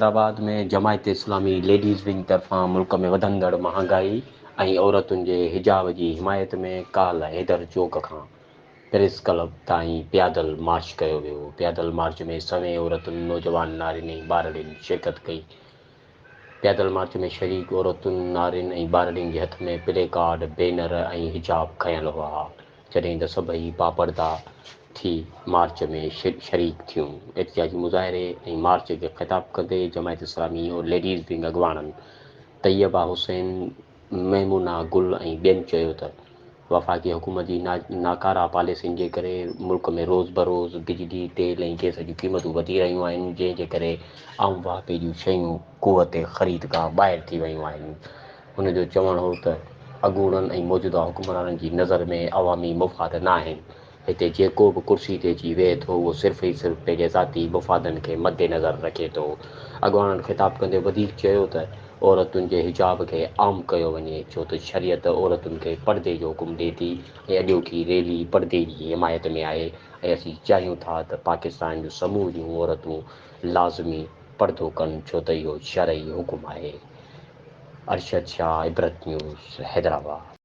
हैदराबाद में जमायत इस्लामी ladies wing तरफ़ां मुल्क में वधंदड़ महांगाई ऐं औरतुनि जे हिजाब जी हिमायत में काल्ह हैदर चौक खां प्रेस क्लब ताईं पियादल मार्च कयो वियो। पियादल मार्च में सवें औरतुनि, नौजवान नारियुनि ऐं ॿारड़ियुनि शिरकत कई। पियादल मार्च में शरीक औरतुनि, नारियुनि ऐं ॿारड़ियुनि जे हथ में प्ले कार्ड, बैनर ऐं हिजाब खंयल हुआ, जॾहिं त सभई पापड़दा थी मार्च में शरीक थियूं। एहतिजाजी मुज़ाहिरे ऐं मार्च खे ख़िताब कंदे जमायत इस्लामी और लेडीज़ विंग अॻवाननि तैयबा हुसैन, महमूना गुल ऐं ॿियनि चयो त वफ़ाक़ी हुकूमत जी नाकारा पॉलिसियुनि जे करे मुल्क में रोज़ बरोज़ बिजली, तेल ऐं गैस जूं क़ीमतूं वधी रहियूं आहिनि, जंहिंजे करे आम वापे जूं शयूं क़ुवत ख़रीद खां ॿाहिरि थी वियूं आहिनि। हुन जो चवणु हो त अॻूणनि ऐं मौजूदा हुकुमराननि जी नज़र में अवामी मुफ़ाद न आहिनि। हिते जेको बि कुर्सी ते अची वेहे थो उहो सिर्फ़ु ई सिर्फ़ु पंहिंजे ज़ाती मुफ़ादनि खे मद्देनज़र रखे थो। अॻवाननि ख़िताब कंदे वधीक चयो त औरतुनि जे हिजाब खे आम कयो वञे, छो त शरीयत औरतुनि खे पर्दे जो हुकुम ॾिए थी ऐं अॼोकी रैली पर्दे जी हिमायत में आहे ऐं असीं चाहियूं था त पाकिस्तान जूं समूह जूं औरतूं लाज़मी पर्दो कनि, छो त इहो शरई हुकुम आहे। अरशद शाह, इबरत न्यूज़, हैदराबाद।